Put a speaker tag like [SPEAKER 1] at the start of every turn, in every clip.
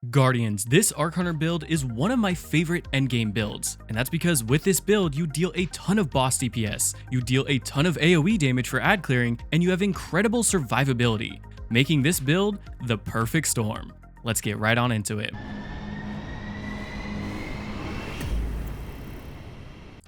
[SPEAKER 1] Guardians, this Arc Hunter build is one of my favorite endgame builds, and that's because with this build you deal a ton of boss DPS, you deal a ton of AoE damage for ad clearing, and you have incredible survivability, making this build the perfect storm. Let's get right on into it.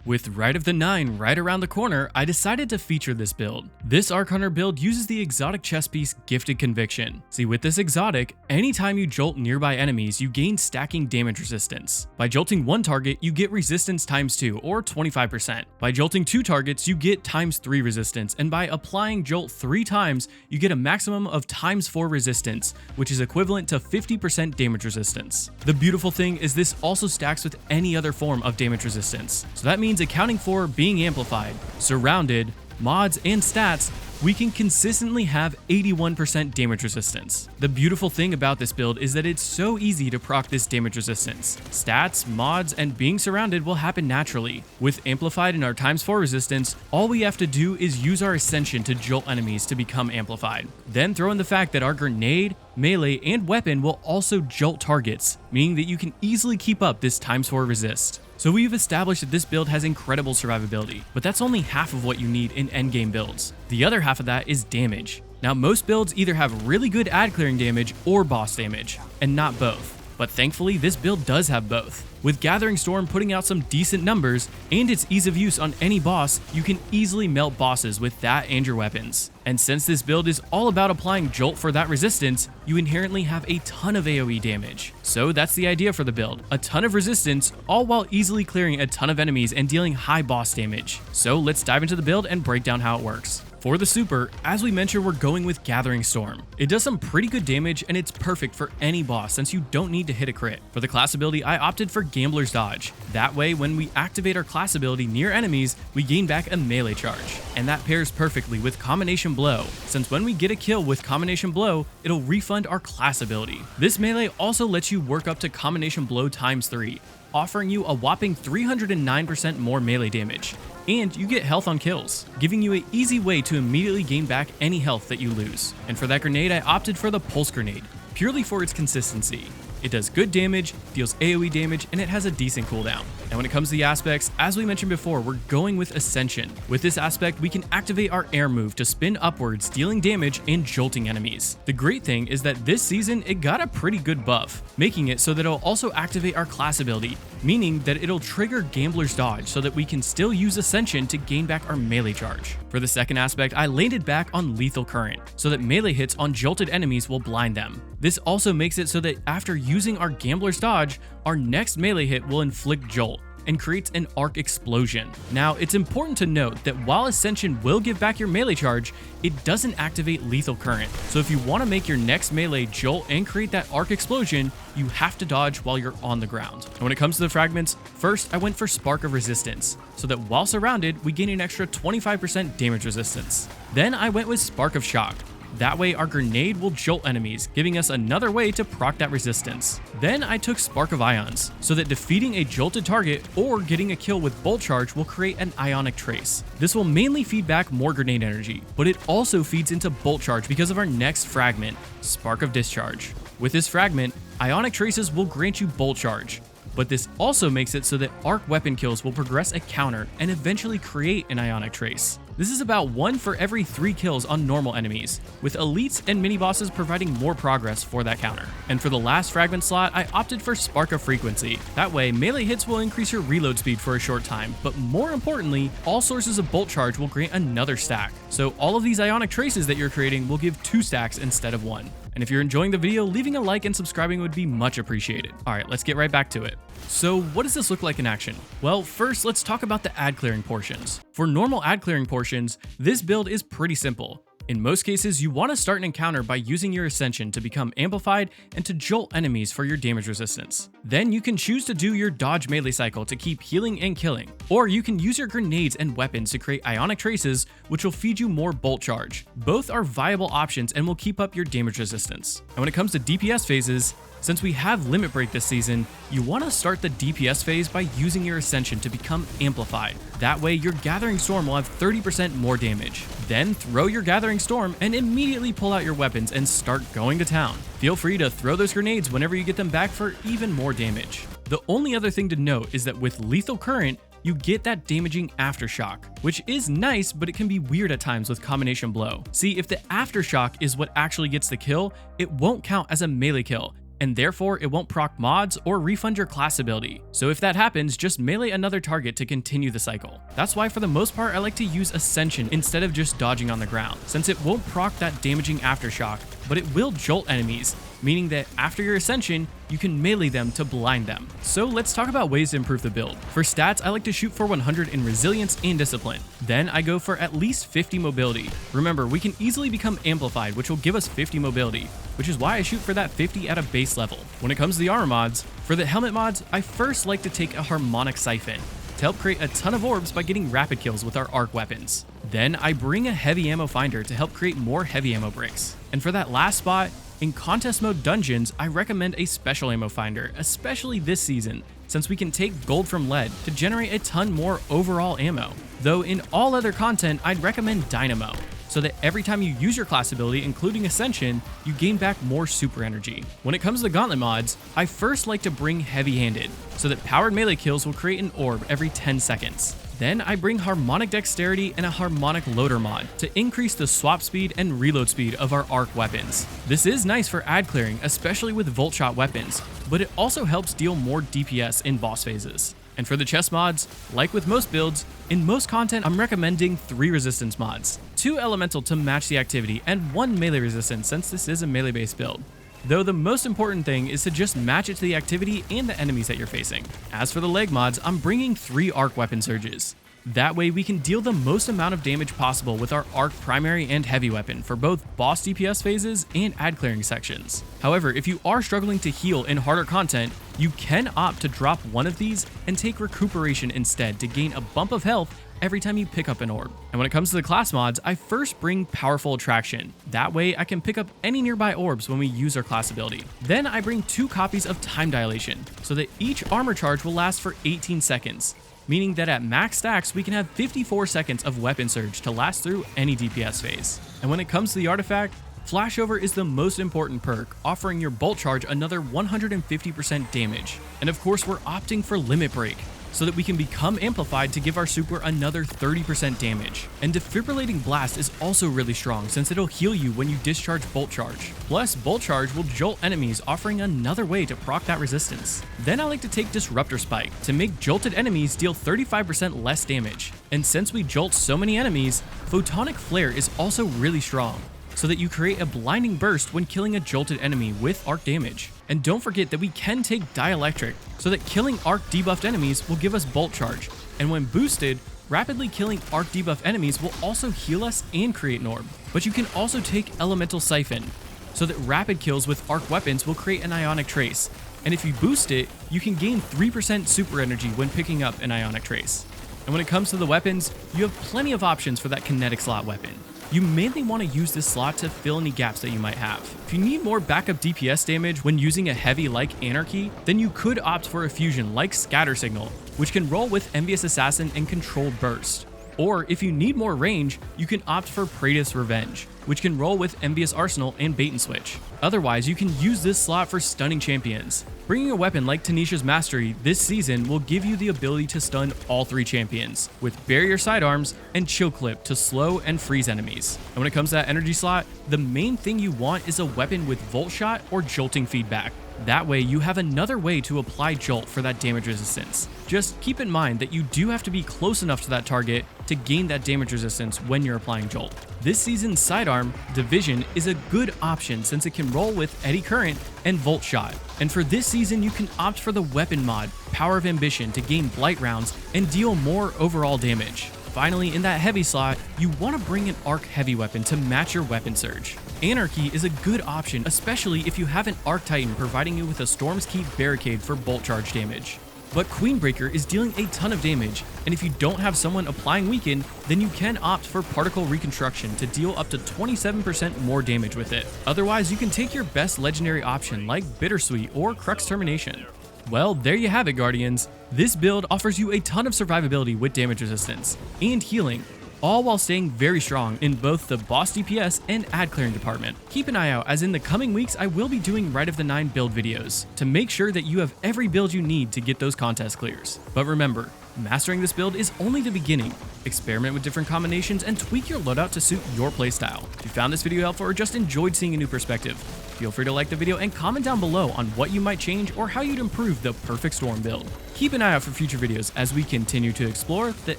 [SPEAKER 1] With Rite of the 9 right around the corner, I decided to feature this build. This Arc Hunter build uses the exotic chess piece Gifted Conviction. See, with this exotic, anytime you jolt nearby enemies, you gain stacking damage resistance. By jolting one target, you get resistance times 2, or 25%. By jolting 2 targets, you get times 3 resistance, and by applying jolt 3 times, you get a maximum of times 4 resistance, which is equivalent to 50% damage resistance. The beautiful thing is this also stacks with any other form of damage resistance, so that means accounting for being amplified, surrounded, mods, and stats, we can consistently have 81% damage resistance. The beautiful thing about this build is that it's so easy to proc this damage resistance. Stats, mods, and being surrounded will happen naturally. With amplified and our times 4 resistance, all we have to do is use our Ascension to jolt enemies to become amplified. Then throw in the fact that our grenade, melee, and weapon will also jolt targets, meaning that you can easily keep up this times 4 resist. So we've established that this build has incredible survivability, but that's only half of what you need in endgame builds. The other half of that is damage. Now, most builds either have really good ad clearing damage or boss damage, and not both. But thankfully, this build does have both. With Gathering Storm putting out some decent numbers, and its ease of use on any boss, you can easily melt bosses with that and your weapons. And since this build is all about applying Jolt for that resistance, you inherently have a ton of AoE damage. So that's the idea for the build, a ton of resistance, all while easily clearing a ton of enemies and dealing high boss damage. So let's dive into the build and break down how it works. For the super, as we mentioned, we're going with Gathering Storm. It does some pretty good damage and it's perfect for any boss since you don't need to hit a crit. For the class ability, I opted for Gambler's Dodge. That way, when we activate our class ability near enemies, we gain back a melee charge. And that pairs perfectly with Combination Blow, since when we get a kill with Combination Blow, it'll refund our class ability. This melee also lets you work up to Combination Blow times 3, offering you a whopping 309% more melee damage. And you get health on kills, giving you an easy way to immediately gain back any health that you lose. And for that grenade, I opted for the Pulse Grenade, purely for its consistency. It does good damage, deals AoE damage, and it has a decent cooldown. And when it comes to the aspects, as we mentioned before, we're going with Ascension. With this aspect, we can activate our air move to spin upwards, dealing damage and jolting enemies. The great thing is that this season, it got a pretty good buff, making it so that it'll also activate our class ability, meaning that it'll trigger Gambler's Dodge so that we can still use Ascension to gain back our melee charge. For the second aspect, I landed back on Lethal Current, so that melee hits on jolted enemies will blind them. This also makes it so that after using our Gambler's Dodge, our next melee hit will inflict Jolt and creates an arc explosion. Now, it's important to note that while Ascension will give back your melee charge, it doesn't activate Lethal Current. So if you want to make your next melee jolt and create that arc explosion, you have to dodge while you're on the ground. And when it comes to the fragments, first I went for Spark of Resistance, so that while surrounded, we gain an extra 25% damage resistance. Then I went with Spark of Shock. That way our grenade will jolt enemies, giving us another way to proc that resistance. Then I took Spark of Ions, so that defeating a jolted target or getting a kill with Bolt Charge will create an Ionic Trace. This will mainly feed back more grenade energy, but it also feeds into Bolt Charge because of our next fragment, Spark of Discharge. With this fragment, Ionic Traces will grant you Bolt Charge, but this also makes it so that arc weapon kills will progress a counter and eventually create an Ionic Trace. This is about 1 for every 3 kills on normal enemies, with elites and mini-bosses providing more progress for that counter. And for the last fragment slot, I opted for Spark of Frequency. That way, melee hits will increase your reload speed for a short time, but more importantly, all sources of Bolt Charge will grant another stack. So all of these Ionic Traces that you're creating will give 2 stacks instead of 1. And if you're enjoying the video, leaving a like and subscribing would be much appreciated. Alright, let's get right back to it. So what does this look like in action? Well, first let's talk about the ad clearing portions. For normal ad clearing portions, this build is pretty simple. In most cases, you want to start an encounter by using your Ascension to become amplified and to jolt enemies for your damage resistance. Then you can choose to do your dodge melee cycle to keep healing and killing, or you can use your grenades and weapons to create Ionic Traces, which will feed you more Bolt Charge. Both are viable options and will keep up your damage resistance. And when it comes to DPS phases, Since we have Limit Break this season, you want to start the DPS phase by using your Ascension to become amplified. That way your Gathering Storm will have 30% more damage. Then throw your Gathering Storm and immediately pull out your weapons and start going to town. Feel free to throw those grenades whenever you get them back for even more damage. The only other thing to note is that with Lethal Current, you get that damaging aftershock, which is nice, but it can be weird at times with Combination Blow. See, if the aftershock is what actually gets the kill, it won't count as a melee kill, and therefore it won't proc mods or refund your class ability. So if that happens, just melee another target to continue the cycle. That's why for the most part I like to use Ascension instead of just dodging on the ground, since it won't proc that damaging aftershock, but it will jolt enemies, meaning that after your Ascension, you can melee them to blind them. So let's talk about ways to improve the build. For stats, I like to shoot for 100 in Resilience and Discipline. Then I go for at least 50 mobility. Remember, we can easily become amplified, which will give us 50 mobility, which is why I shoot for that 50 at a base level. When it comes to the armor mods, for the helmet mods, I first like to take a Harmonic Siphon to help create a ton of orbs by getting rapid kills with our arc weapons. Then I bring a heavy ammo finder to help create more heavy ammo bricks. And for that last spot, in contest mode dungeons, I recommend a special ammo finder, especially this season, since we can take gold from lead to generate a ton more overall ammo. Though in all other content, I'd recommend Dynamo, so that every time you use your class ability, including Ascension, you gain back more super energy. When it comes to the gauntlet mods, I first like to bring heavy-handed, so that powered melee kills will create an orb every 10 seconds. Then I bring Harmonic Dexterity and a Harmonic Loader mod to increase the swap speed and reload speed of our arc weapons. This is nice for ad clearing, especially with Volt Shot weapons, but it also helps deal more DPS in boss phases. And for the chest mods, like with most builds, in most content I'm recommending 3 resistance mods, 2 elemental to match the activity, and 1 melee resistance since this is a melee based build. Though the most important thing is to just match it to the activity and the enemies that you're facing. As for the leg mods, I'm bringing 3 arc weapon surges. That way we can deal the most amount of damage possible with our arc primary and heavy weapon for both boss DPS phases and ad clearing sections. However, if you are struggling to heal in harder content, you can opt to drop one of these and take recuperation instead to gain a bump of health every time you pick up an orb. And when it comes to the class mods, I first bring Powerful Attraction. That way I can pick up any nearby orbs when we use our class ability. Then I bring 2 copies of Time Dilation, so that each armor charge will last for 18 seconds, meaning that at max stacks we can have 54 seconds of weapon surge to last through any DPS phase. And when it comes to the artifact, Flashover is the most important perk, offering your bolt charge another 150% damage. And of course we're opting for Limit Break, so that we can become amplified to give our super another 30% damage. And Defibrillating Blast is also really strong since it'll heal you when you discharge Bolt Charge. Plus, Bolt Charge will jolt enemies, offering another way to proc that resistance. Then I like to take Disruptor Spike to make jolted enemies deal 35% less damage. And since we jolt so many enemies, Photonic Flare is also really strong, so that you create a blinding burst when killing a jolted enemy with arc damage. And don't forget that we can take Dielectric, so that killing arc debuffed enemies will give us Bolt Charge, and when boosted, rapidly killing arc debuff enemies will also heal us and create an orb. But you can also take Elemental Siphon, so that rapid kills with arc weapons will create an Ionic Trace, and if you boost it, you can gain 3% super energy when picking up an Ionic Trace. And when it comes to the weapons, you have plenty of options for that kinetic slot weapon. You mainly want to use this slot to fill any gaps that you might have. If you need more backup DPS damage when using a heavy like Anarchy, then you could opt for a fusion like Scatter Signal, which can roll with Envious Assassin and Controlled Burst. Or if you need more range, you can opt for Praetus Revenge, which can roll with Envious Arsenal and Bait and Switch. Otherwise, you can use this slot for stunning champions. Bringing a weapon like Tanisha's Mastery this season will give you the ability to stun all 3 champions, with Barrier Sidearms and Chill Clip to slow and freeze enemies. And when it comes to that energy slot, the main thing you want is a weapon with Volt Shot or Jolting feedback. That way you have another way to apply Jolt for that damage resistance. Just keep in mind that you do have to be close enough to that target to gain that damage resistance when you're applying Jolt. This season's sidearm, Division, is a good option since it can roll with Eddy Current and Volt Shot. And for this season, you can opt for the weapon mod, Power of Ambition, to gain Blight rounds and deal more overall damage. Finally, in that heavy slot, you want to bring an arc heavy weapon to match your weapon surge. Anarchy is a good option, especially if you have an Arc Titan providing you with a Storm's Keep barricade for bolt charge damage. but Queenbreaker is dealing a ton of damage, and if you don't have someone applying Weaken, then you can opt for Particle Reconstruction to deal up to 27% more damage with it. Otherwise, you can take your best legendary option like Bittersweet or Crux Termination. Well, there you have it, Guardians. This build offers you a ton of survivability with damage resistance and healing, all while staying very strong in both the boss DPS and ad clearing department. Keep an eye out, as in the coming weeks I will be doing Rite of the 9 build videos to make sure that you have every build you need to get those contest clears. But remember, mastering this build is only the beginning. Experiment with different combinations and tweak your loadout to suit your playstyle. If you found this video helpful or just enjoyed seeing a new perspective, feel free to like the video and comment down below on what you might change or how you'd improve the perfect Storm build. Keep an eye out for future videos as we continue to explore the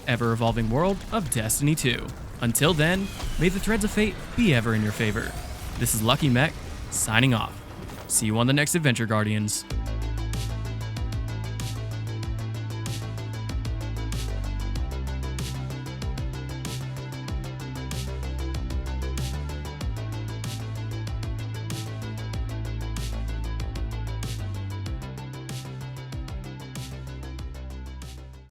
[SPEAKER 1] ever-evolving world of Destiny 2. Until then, may the threads of fate be ever in your favor. This is Lucky Mech, signing off. See you on the next adventure, Guardians.